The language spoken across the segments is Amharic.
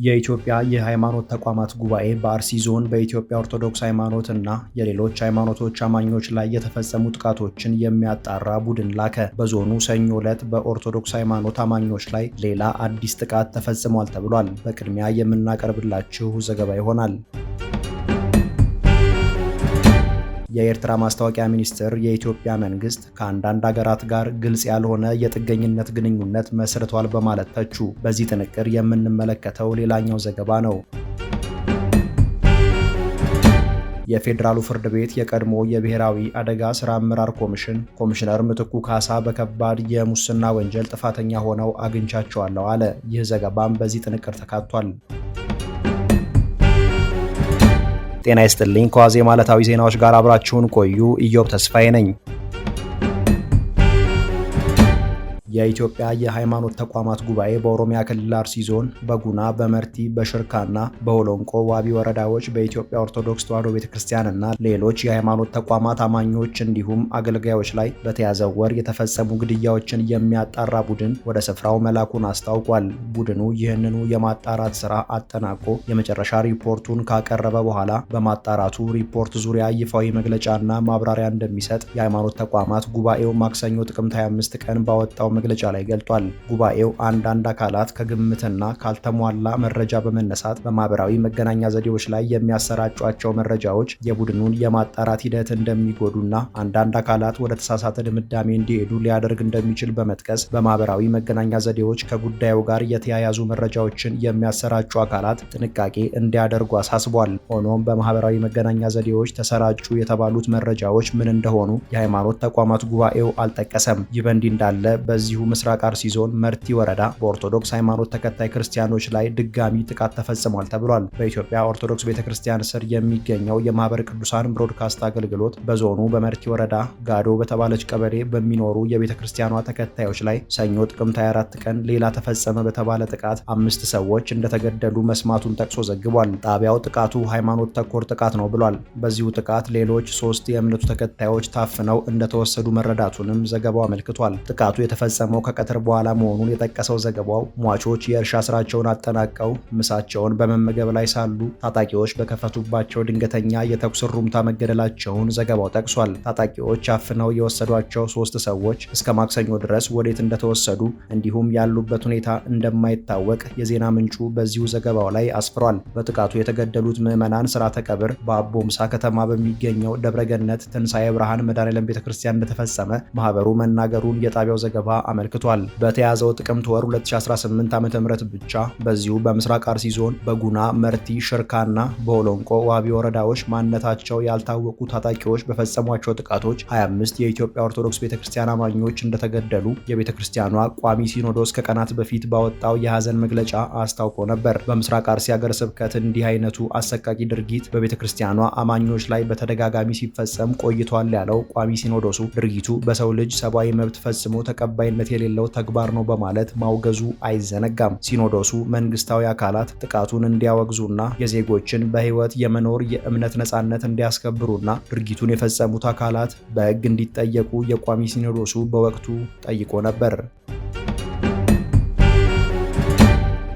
የኢትዮጵያ የሃይማኖት ተቋማት ጉባኤ በአርሲ ዞን በኢትዮጵያ ኦርቶዶክስ ሃይማኖት እና የሌሎች ሃይማኖቶች አማኞች ላይ የተፈጸሙ ጥቃቶችን የሚያጣራ ቡድን ላከ። በዞኑ ሰኞ ዕለት በኦርቶዶክስ ሃይማኖት አማኞች ላይ ሌላ አዲስ ጥቃት ተፈጽሟል ተብሏል። በቅድሚያ የምናቀርብላችሁ ዘገባ ይሆናል። የኤርትራ ማስታወቂያ ሚኒስቴር የኢትዮጵያ መንግስት ከአንዳንድ ሀገራት ጋር ግልጽ ያልሆነ የጥገኝነት ግንኙነት መስርቷል በማለት ተቹ። በዚህ ጥንቅር የምንመለከተው ሌላኛው ዘገባ ነው። የፌዴራሉ ፍርድ ቤት የቀድሞ የብሔራዊ አደጋ ስራ አመራር ኮሚሽነር ምትኩ ካሳ በከባድ የሙስና ወንጀል ጥፋተኛ ሆነው አግኝቻቸዋለሁ አለ። ይህ ዘገባም በዚህ ጥንቅር ተካቷል። ጤና ይስጥልኝ። ከዋዜማ ዕለታዊ ዜናዎች ጋር አብራችሁን ቆዩ። ኢዮብ ተስፋዬ ነኝ። የኢትዮጵያ የሃይማኖት ተቋማት ጉባኤ በኦሮሚያ ክልል አርሲ ዞን በጉና፣ በመርቲ፣ በሽርካና በሆሎንቆ ዋቢ ወረዳዎች በኢትዮጵያ ኦርቶዶክስ ተዋሕዶ ቤተክርስቲያንና ሌሎች የሃይማኖት ተቋማት አማኞች እንዲሁም አገልጋዮች ላይ በተያዘው ወር የተፈጸሙ ግድያዎችን የሚያጣራ ቡድን ወደ ስፍራው መላኩን አስታውቋል። ቡድኑ ይህንኑ የማጣራት ስራ አጠናቆ የመጨረሻ ሪፖርቱን ካቀረበ በኋላ በማጣራቱ ሪፖርት ዙሪያ ይፋዊ መግለጫና ማብራሪያ እንደሚሰጥ የሃይማኖት ተቋማት ጉባኤው ማክሰኞ ጥቅምት 25 ቀን ባወጣው መግለጫ ላይ ገልጧል። ጉባኤው አንዳንድ አካላት ከግምትና ካልተሟላ መረጃ በመነሳት በማህበራዊ መገናኛ ዘዴዎች ላይ የሚያሰራጯቸው መረጃዎች የቡድኑን የማጣራት ሂደት እንደሚጎዱና አንዳንድ አካላት ወደ ተሳሳተ ድምዳሜ እንዲሄዱ ሊያደርግ እንደሚችል በመጥቀስ በማህበራዊ መገናኛ ዘዴዎች ከጉዳዩ ጋር የተያያዙ መረጃዎችን የሚያሰራጩ አካላት ጥንቃቄ እንዲያደርጉ አሳስቧል። ሆኖም በማህበራዊ መገናኛ ዘዴዎች ተሰራጩ የተባሉት መረጃዎች ምን እንደሆኑ የሃይማኖት ተቋማት ጉባኤው አልጠቀሰም። ይህ በእንዲህ እንዳለ በዚሁ ምስራቅ አርሲ ዞን መርቲ ወረዳ በኦርቶዶክስ ሃይማኖት ተከታይ ክርስቲያኖች ላይ ድጋሚ ጥቃት ተፈጽሟል ተብሏል። በኢትዮጵያ ኦርቶዶክስ ቤተክርስቲያን ስር የሚገኘው የማህበረ ቅዱሳን ብሮድካስት አገልግሎት በዞኑ በመርቲ ወረዳ ጋዶ በተባለች ቀበሌ በሚኖሩ የቤተክርስቲያኗ ተከታዮች ላይ ሰኞ ጥቅምት 24 ቀን ሌላ ተፈጸመ በተባለ ጥቃት 5 ሰዎች እንደተገደሉ መስማቱን ጠቅሶ ዘግቧል። ጣቢያው ጥቃቱ ሃይማኖት ተኮር ጥቃት ነው ብሏል። በዚሁ ጥቃት ሌሎች 3 የእምነቱ ተከታዮች ታፍነው እንደተወሰዱ መረዳቱንም ዘገባው አመልክቷል። ጥቃቱ የተፈጸመው ከቀትር በኋላ መሆኑን የጠቀሰው ዘገባው ሟቾች የእርሻ ስራቸውን አጠናቀው ምሳቸውን በመመገብ ላይ ሳሉ ታጣቂዎች በከፈቱባቸው ድንገተኛ የተኩስ ሩምታ መገደላቸውን ዘገባው ጠቅሷል። ታጣቂዎች አፍነው የወሰዷቸው 3 ሰዎች እስከ ማክሰኞ ድረስ ወዴት እንደተወሰዱ እንዲሁም ያሉበት ሁኔታ እንደማይታወቅ የዜና ምንጩ በዚሁ ዘገባው ላይ አስፍሯል። በጥቃቱ የተገደሉት ምዕመናን ስርዓተ ቀብር በአቦምሳ ከተማ በሚገኘው ደብረገነት ትንሣኤ ብርሃን መድኃኔዓለም ቤተክርስቲያን እንደተፈጸመ ማህበሩ መናገሩን የጣቢያው ዘገባ አመልክቷል። በተያዘው ጥቅምት ወር 2018 ዓ.ም ብቻ በዚሁ በምስራቅ አርሲ ዞን በጉና፣ መርቲ፣ ሽርካና በሆሎንቆ ዋቢ ወረዳዎች ማንነታቸው ያልታወቁ ታጣቂዎች በፈጸሟቸው ጥቃቶች 25 የኢትዮጵያ ኦርቶዶክስ ቤተክርስቲያን አማኞች እንደተገደሉ የቤተክርስቲያኗ ቋሚ ሲኖዶስ ከቀናት በፊት ባወጣው የሐዘን መግለጫ አስታውቆ ነበር። በምስራቅ አርሲ ሀገረ ስብከት እንዲህ አይነቱ አሰቃቂ ድርጊት በቤተክርስቲያኗ አማኞች ላይ በተደጋጋሚ ሲፈጸም ቆይቷል ያለው ቋሚ ሲኖዶሱ ድርጊቱ በሰው ልጅ ሰብአዊ መብት ፈጽሞ ተቀባይነት የሌለው ተግባር ነው በማለት ማውገዙ አይዘነጋም። ሲኖዶሱ መንግስታዊ አካላት ጥቃቱን እንዲያወግዙና የዜጎችን በህይወት የመኖር የእምነት ነጻነት እንዲያስከብሩና ድርጊቱን የፈጸሙት አካላት በህግ እንዲጠየቁ የቋሚ ሲኖዶሱ በወቅቱ ጠይቆ ነበር።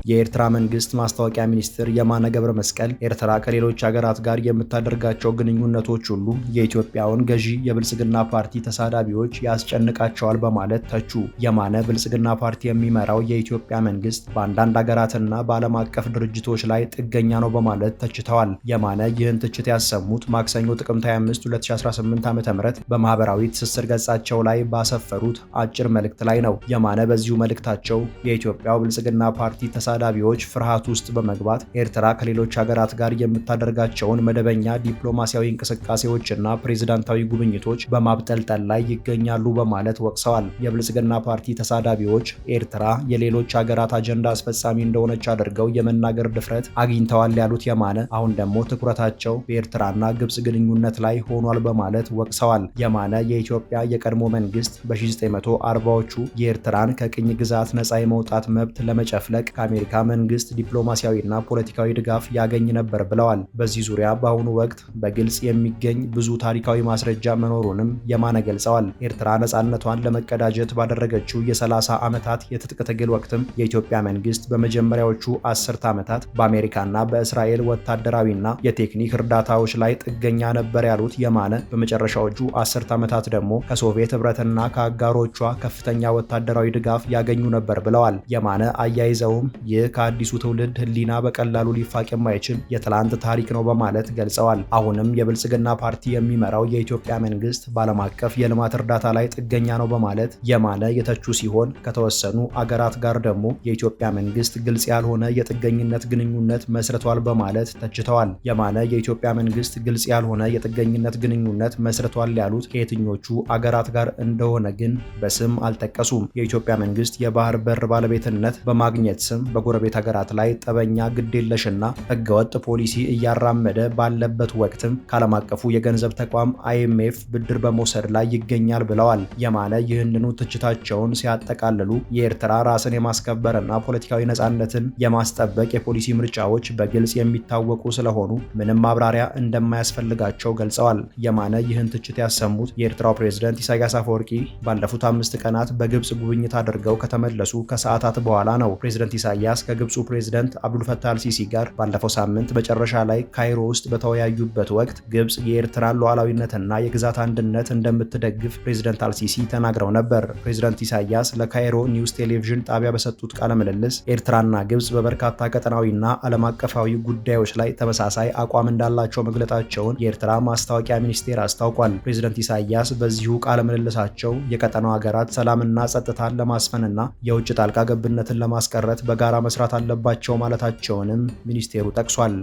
የኤርትራ መንግስት ማስታወቂያ ሚኒስትር የማነ ገብረ መስቀል ኤርትራ ከሌሎች ሀገራት ጋር የምታደርጋቸው ግንኙነቶች ሁሉ የኢትዮጵያውን ገዢ የብልጽግና ፓርቲ ተሳዳቢዎች ያስጨንቃቸዋል በማለት ተቹ። የማነ ብልጽግና ፓርቲ የሚመራው የኢትዮጵያ መንግስት በአንዳንድ ሀገራትና በዓለም አቀፍ ድርጅቶች ላይ ጥገኛ ነው በማለት ተችተዋል። የማነ ይህን ትችት ያሰሙት ማክሰኞ ጥቅምት 25 2018 ዓ.ም በማህበራዊ ትስስር ገጻቸው ላይ ባሰፈሩት አጭር መልእክት ላይ ነው። የማነ በዚሁ መልእክታቸው የኢትዮጵያው ብልጽግና ፓርቲ ተሳዳቢዎች ፍርሃት ውስጥ በመግባት ኤርትራ ከሌሎች ሀገራት ጋር የምታደርጋቸውን መደበኛ ዲፕሎማሲያዊ እንቅስቃሴዎችና ፕሬዝዳንታዊ ጉብኝቶች በማብጠልጠል ላይ ይገኛሉ በማለት ወቅሰዋል። የብልጽግና ፓርቲ ተሳዳቢዎች ኤርትራ የሌሎች ሀገራት አጀንዳ አስፈጻሚ እንደሆነች አድርገው የመናገር ድፍረት አግኝተዋል ያሉት የማነ አሁን ደግሞ ትኩረታቸው በኤርትራና ግብጽ ግንኙነት ላይ ሆኗል በማለት ወቅሰዋል። የማነ የኢትዮጵያ የቀድሞ መንግስት በ1940ዎቹ የኤርትራን ከቅኝ ግዛት ነጻ የመውጣት መብት ለመጨፍለቅ ከአሜሪካ ከአሜሪካ መንግስት ዲፕሎማሲያዊና ፖለቲካዊ ድጋፍ ያገኝ ነበር ብለዋል። በዚህ ዙሪያ በአሁኑ ወቅት በግልጽ የሚገኝ ብዙ ታሪካዊ ማስረጃ መኖሩንም የማነ ገልጸዋል። ኤርትራ ነጻነቷን ለመቀዳጀት ባደረገችው የ30 ዓመታት የትጥቅ ትግል ወቅትም የኢትዮጵያ መንግስት በመጀመሪያዎቹ 10 ዓመታት በአሜሪካና በእስራኤል ወታደራዊና የቴክኒክ እርዳታዎች ላይ ጥገኛ ነበር ያሉት የማነ በመጨረሻዎቹ 10 ዓመታት ደግሞ ከሶቪየት ህብረትና ከአጋሮቿ ከፍተኛ ወታደራዊ ድጋፍ ያገኙ ነበር ብለዋል። የማነ አያይዘውም ይህ ከአዲሱ ትውልድ ህሊና በቀላሉ ሊፋቅ የማይችል የትላንት ታሪክ ነው በማለት ገልጸዋል። አሁንም የብልጽግና ፓርቲ የሚመራው የኢትዮጵያ መንግስት በዓለም አቀፍ የልማት እርዳታ ላይ ጥገኛ ነው በማለት የማነ የተቹ ሲሆን ከተወሰኑ አገራት ጋር ደግሞ የኢትዮጵያ መንግስት ግልጽ ያልሆነ የጥገኝነት ግንኙነት መስርቷል በማለት ተችተዋል። የማነ የኢትዮጵያ መንግስት ግልጽ ያልሆነ የጥገኝነት ግንኙነት መስርቷል ያሉት ከየትኞቹ አገራት ጋር እንደሆነ ግን በስም አልጠቀሱም። የኢትዮጵያ መንግስት የባህር በር ባለቤትነት በማግኘት ስም በጎረቤት ሀገራት ላይ ጠበኛ ግዴለሽና ህገወጥ ፖሊሲ እያራመደ ባለበት ወቅትም ከዓለም አቀፉ የገንዘብ ተቋም IMF ብድር በመውሰድ ላይ ይገኛል ብለዋል። የማነ ይህንኑ ትችታቸውን ሲያጠቃልሉ የኤርትራ ራስን የማስከበርና ፖለቲካዊ ነጻነትን የማስጠበቅ የፖሊሲ ምርጫዎች በግልጽ የሚታወቁ ስለሆኑ ምንም ማብራሪያ እንደማያስፈልጋቸው ገልጸዋል። የማነ ይህን ትችት ያሰሙት የኤርትራው ፕሬዝዳንት ኢሳያስ አፈወርቂ ባለፉት 5 ቀናት በግብጽ ጉብኝት አድርገው ከተመለሱ ከሰዓታት በኋላ ነው። ፕሬዝዳንት ኢሳያስ ከግብፁ ፕሬዝዳንት አብዱልፈታህ አልሲሲ ጋር ባለፈው ሳምንት መጨረሻ ላይ ካይሮ ውስጥ በተወያዩበት ወቅት ግብጽ የኤርትራን ሉዓላዊነትና የግዛት አንድነት እንደምትደግፍ ፕሬዝዳንት አልሲሲ ተናግረው ነበር። ፕሬዝዳንት ኢሳያስ ለካይሮ ኒውስ ቴሌቪዥን ጣቢያ በሰጡት ቃለ ምልልስ ኤርትራና ግብጽ በበርካታ ቀጠናዊና ዓለም አቀፋዊ ጉዳዮች ላይ ተመሳሳይ አቋም እንዳላቸው መግለጻቸውን የኤርትራ ማስታወቂያ ሚኒስቴር አስታውቋል። ፕሬዝዳንት ኢሳያስ በዚሁ ቃለ ምልልሳቸው የቀጠናው ሀገራት ሰላምና ጸጥታን ለማስፈንና የውጭ ጣልቃ ገብነትን ለማስቀረት በጋራ መስራት አለባቸው ማለታቸውንም ሚኒስቴሩ ጠቅሷል።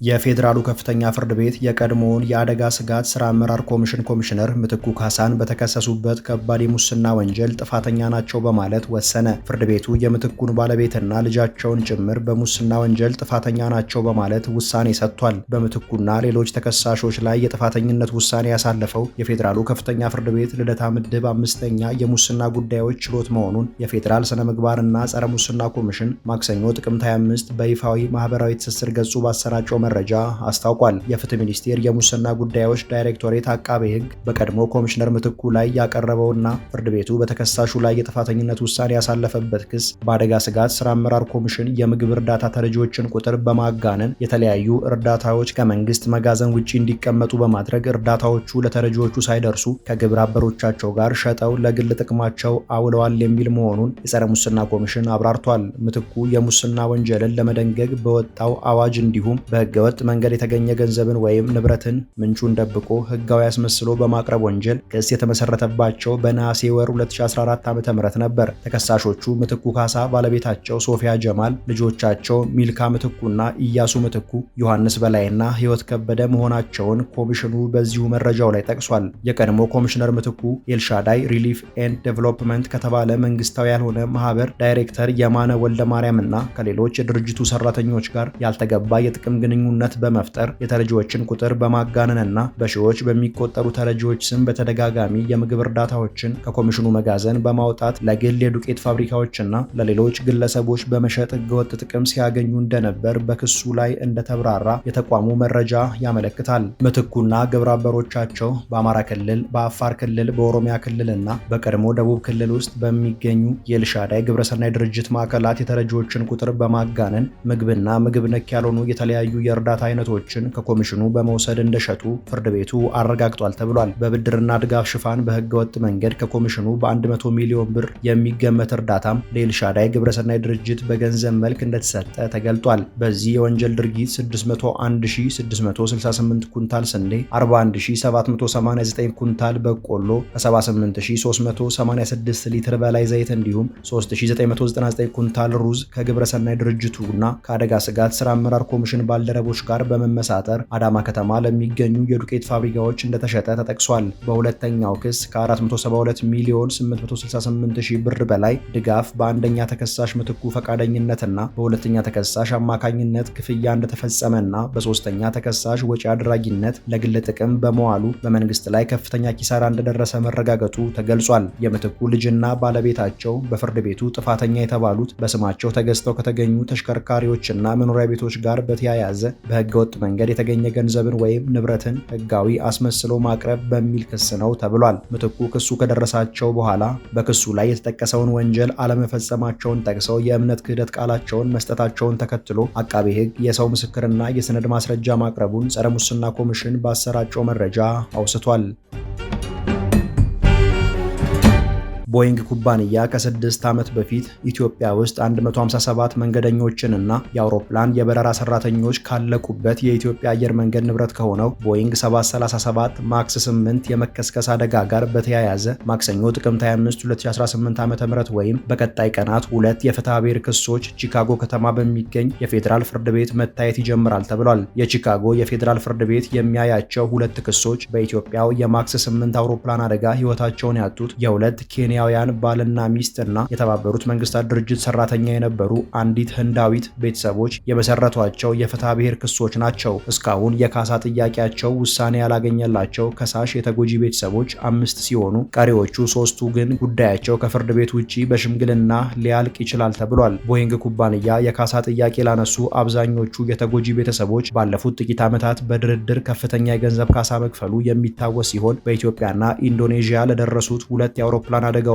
የፌዴራሉ ከፍተኛ ፍርድ ቤት የቀድሞውን የአደጋ ስጋት ስራ አመራር ኮሚሽን ኮሚሽነር ምትኩ ካሳን በተከሰሱበት ከባድ የሙስና ወንጀል ጥፋተኛ ናቸው በማለት ወሰነ። ፍርድ ቤቱ የምትኩን ባለቤትና ልጃቸውን ጭምር በሙስና ወንጀል ጥፋተኛ ናቸው በማለት ውሳኔ ሰጥቷል። በምትኩና ሌሎች ተከሳሾች ላይ የጥፋተኝነት ውሳኔ ያሳለፈው የፌዴራሉ ከፍተኛ ፍርድ ቤት ልደታ ምድብ 5ኛ የሙስና ጉዳዮች ችሎት መሆኑን የፌዴራል ስነ ምግባርና ጸረ ሙስና ኮሚሽን ማክሰኞ ጥቅምት 25 በይፋዊ ማህበራዊ ትስስር ገጹ ባሰራጨው መረጃ አስታውቋል። የፍትህ ሚኒስቴር የሙስና ጉዳዮች ዳይሬክቶሬት አቃቤ ሕግ በቀድሞ ኮሚሽነር ምትኩ ላይ ያቀረበውና ፍርድ ቤቱ በተከሳሹ ላይ የጥፋተኝነት ውሳኔ ያሳለፈበት ክስ በአደጋ ስጋት ስራ አመራር ኮሚሽን የምግብ እርዳታ ተረጂዎችን ቁጥር በማጋነን የተለያዩ እርዳታዎች ከመንግስት መጋዘን ውጪ እንዲቀመጡ በማድረግ እርዳታዎቹ ለተረጂዎቹ ሳይደርሱ ከግብረ አበሮቻቸው ጋር ሸጠው ለግል ጥቅማቸው አውለዋል የሚል መሆኑን የጸረ ሙስና ኮሚሽን አብራርቷል። ምትኩ የሙስና ወንጀልን ለመደንገግ በወጣው አዋጅ እንዲሁም በህገ ወጥ መንገድ የተገኘ ገንዘብን ወይም ንብረትን ምንጩን ደብቆ ህጋዊ አስመስሎ በማቅረብ ወንጀል ክስ የተመሰረተባቸው በነሐሴ ወር 2014 ዓ.ም ነበር። ተከሳሾቹ ምትኩ ካሳ፣ ባለቤታቸው ሶፊያ ጀማል፣ ልጆቻቸው ሚልካ ምትኩና ኢያሱ ምትኩ፣ ዮሐንስ በላይና ህይወት ከበደ መሆናቸውን ኮሚሽኑ በዚሁ መረጃው ላይ ጠቅሷል። የቀድሞ ኮሚሽነር ምትኩ ኤልሻዳይ ሪሊፍ ኤንድ ዴቨሎፕመንት ከተባለ መንግስታዊ ያልሆነ ማህበር ዳይሬክተር የማነ ወልደ ማርያምና ከሌሎች የድርጅቱ ሰራተኞች ጋር ያልተገባ የጥቅም ግንኙነት በመፍጠር የተረጂዎችን ቁጥር በማጋነንና በሺዎች በሚቆጠሩ ተረጂዎች ስም በተደጋጋሚ የምግብ እርዳታዎችን ከኮሚሽኑ መጋዘን በማውጣት ለግል የዱቄት ፋብሪካዎችና ለሌሎች ግለሰቦች በመሸጥ ህገወጥ ጥቅም ሲያገኙ እንደነበር በክሱ ላይ እንደተብራራ የተቋሙ መረጃ ያመለክታል። ምትኩና ግብረ አበሮቻቸው በአማራ ክልል፣ በአፋር ክልል፣ በኦሮሚያ ክልልና በቀድሞ ደቡብ ክልል ውስጥ በሚገኙ የኤልሻዳይ ግብረሰናይ ድርጅት ማዕከላት የተረጂዎችን ቁጥር በማጋነን ምግብና ምግብ ነክ ያልሆኑ የተለያዩ የእርዳታ አይነቶችን ከኮሚሽኑ በመውሰድ እንደሸጡ ፍርድ ቤቱ አረጋግጧል ተብሏል። በብድርና ድጋፍ ሽፋን በህገ ወጥ መንገድ ከኮሚሽኑ በ100 ሚሊዮን ብር የሚገመት እርዳታም ለኤልሻዳይ ግብረሰናይ ድርጅት በገንዘብ መልክ እንደተሰጠ ተገልጧል። በዚህ የወንጀል ድርጊት 601668 ኩንታል ስንዴ፣ 41789 ኩንታል በቆሎ፣ ከ78386 ሊትር በላይ ዘይት እንዲሁም 3999 ኩንታል ሩዝ ከግብረሰናይ ድርጅቱና ከአደጋ ስጋት ስራ አመራር ኮሚሽን ባልደረቦች ክለቦች ጋር በመመሳጠር አዳማ ከተማ ለሚገኙ የዱቄት ፋብሪካዎች እንደተሸጠ ተጠቅሷል። በሁለተኛው ክስ ከ472 ሚሊዮን 868 ሺህ ብር በላይ ድጋፍ በአንደኛ ተከሳሽ ምትኩ ፈቃደኝነትና በሁለተኛ ተከሳሽ አማካኝነት ክፍያ እንደተፈጸመና በሶስተኛ ተከሳሽ ወጪ አድራጊነት ለግል ጥቅም በመዋሉ በመንግስት ላይ ከፍተኛ ኪሳራ እንደደረሰ መረጋገጡ ተገልጿል። የምትኩ ልጅና ባለቤታቸው በፍርድ ቤቱ ጥፋተኛ የተባሉት በስማቸው ተገዝተው ከተገኙ ተሽከርካሪዎችና መኖሪያ ቤቶች ጋር በተያያዘ በህገወጥ መንገድ የተገኘ ገንዘብን ወይም ንብረትን ህጋዊ አስመስሎ ማቅረብ በሚል ክስ ነው ተብሏል። ምትኩ ክሱ ከደረሳቸው በኋላ በክሱ ላይ የተጠቀሰውን ወንጀል አለመፈጸማቸውን ጠቅሰው የእምነት ክህደት ቃላቸውን መስጠታቸውን ተከትሎ አቃቤ ህግ የሰው ምስክርና የሰነድ ማስረጃ ማቅረቡን ጸረ ሙስና ኮሚሽን ባሰራጨው መረጃ አውስቷል። ቦይንግ ኩባንያ ከ6 ዓመት በፊት ኢትዮጵያ ውስጥ 157 መንገደኞችንና የአውሮፕላን የበረራ ሰራተኞች ካለቁበት የኢትዮጵያ አየር መንገድ ንብረት ከሆነው ቦይንግ 737 ማክስ 8 የመከስከስ አደጋ ጋር በተያያዘ ማክሰኞ ጥቅምት 25 2018 ዓ.ም ወይም በቀጣይ ቀናት 2 የፍትሐ ብሔር ክሶች ቺካጎ ከተማ በሚገኝ የፌዴራል ፍርድ ቤት መታየት ይጀምራል ተብሏል። የቺካጎ የፌዴራል ፍርድ ቤት የሚያያቸው 2 ክሶች በኢትዮጵያው የማክስ 8 አውሮፕላን አደጋ ህይወታቸውን ያጡት የሁለት ኬንያውያን ባልና ሚስትና የተባበሩት መንግስታት ድርጅት ሰራተኛ የነበሩ አንዲት ህንዳዊት ቤተሰቦች የመሰረቷቸው የፍትሐ ብሔር ክሶች ናቸው። እስካሁን የካሳ ጥያቄያቸው ውሳኔ ያላገኘላቸው ከሳሽ የተጎጂ ቤተሰቦች 5 ሲሆኑ ቀሪዎቹ 3ቱ ግን ጉዳያቸው ከፍርድ ቤት ውጪ በሽምግልና ሊያልቅ ይችላል ተብሏል። ቦይንግ ኩባንያ የካሳ ጥያቄ ላነሱ አብዛኞቹ የተጎጂ ቤተሰቦች ባለፉት ጥቂት ዓመታት በድርድር ከፍተኛ የገንዘብ ካሳ መክፈሉ የሚታወስ ሲሆን በኢትዮጵያና ኢንዶኔዥያ ለደረሱት 2 የአውሮፕላን አደጋዎችም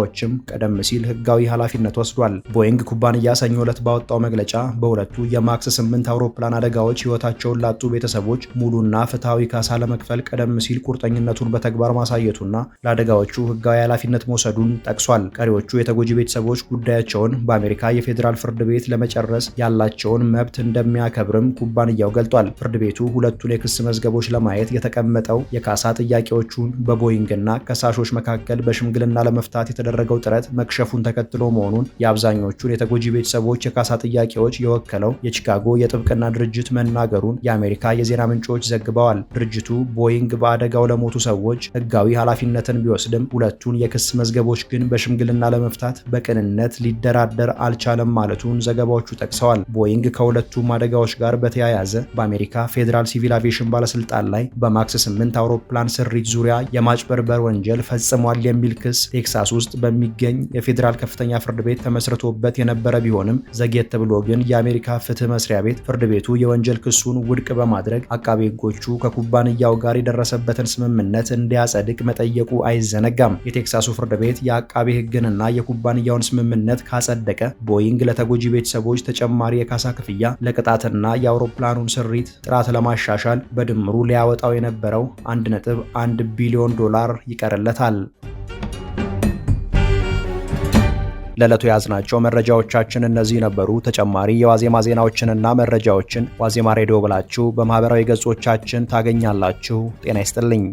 ቀደም ሲል ህጋዊ ኃላፊነት ወስዷል። ቦይንግ ኩባንያ ሰኞ ዕለት ባወጣው መግለጫ በሁለቱ የማክስ 8 አውሮፕላን አደጋዎች ህይወታቸውን ላጡ ቤተሰቦች ሙሉና ፍትሐዊ ካሳ ለመክፈል ቀደም ሲል ቁርጠኝነቱን በተግባር ማሳየቱና ለአደጋዎቹ ህጋዊ ኃላፊነት መውሰዱን ጠቅሷል። ቀሪዎቹ የተጎጂ ቤተሰቦች ጉዳያቸውን በአሜሪካ የፌዴራል ፍርድ ቤት ለመጨረስ ያላቸውን መብት እንደሚያከብርም ኩባንያው ገልጧል። ፍርድ ቤቱ ሁለቱን የክስ መዝገቦች ለማየት የተቀመጠው የካሳ ጥያቄዎቹን በቦይንግና ከሳሾች መካከል በሽምግልና ለመፍታት የተደረገው ጥረት መክሸፉን ተከትሎ መሆኑን የአብዛኞቹን የተጎጂ ቤተሰቦች የካሳ ጥያቄዎች የወከለው የቺካጎ የጥብቅና ድርጅት መናገሩን የአሜሪካ የዜና ምንጮች ዘግበዋል። ድርጅቱ ቦይንግ በአደጋው ለሞቱ ሰዎች ህጋዊ ኃላፊነትን ቢወስድም ሁለቱን የክስ መዝገቦች ግን በሽምግልና ለመፍታት በቅንነት ሊደራደር አልቻለም ማለቱን ዘገባዎቹ ጠቅሰዋል። ቦይንግ ከሁለቱም አደጋዎች ጋር በተያያዘ በአሜሪካ ፌዴራል ሲቪል አቪዬሽን ባለስልጣን ላይ በማክስ 8 አውሮፕላን ስሪት ዙሪያ የማጭበርበር ወንጀል ፈጽሟል የሚል ክስ ቴክሳስ ውስጥ በሚገኝ የፌዴራል ከፍተኛ ፍርድ ቤት ተመስርቶበት የነበረ ቢሆንም ዘግየት ብሎ ግን የአሜሪካ ፍትህ መስሪያ ቤት ፍርድ ቤቱ የወንጀል ክሱን ውድቅ በማድረግ አቃቤ ህጎቹ ከኩባንያው ጋር የደረሰበትን ስምምነት እንዲያጸድቅ መጠየቁ አይዘነጋም። የቴክሳሱ ፍርድ ቤት የአቃቤ ህግንና የኩባንያውን ስምምነት ካጸደቀ ቦይንግ ለተጎጂ ቤተሰቦች ተጨማሪ የካሳ ክፍያ፣ ለቅጣትና የአውሮፕላኑን ስሪት ጥራት ለማሻሻል በድምሩ ሊያወጣው የነበረው $1.1 ቢሊዮን ይቀርለታል። ለዕለቱ ያዝናቸው መረጃዎቻችን እነዚህ ነበሩ። ተጨማሪ የዋዜማ ዜናዎችንና መረጃዎችን ዋዜማ ሬዲዮ ብላችሁ በማህበራዊ ገጾቻችን ታገኛላችሁ። ጤና ይስጥልኝ።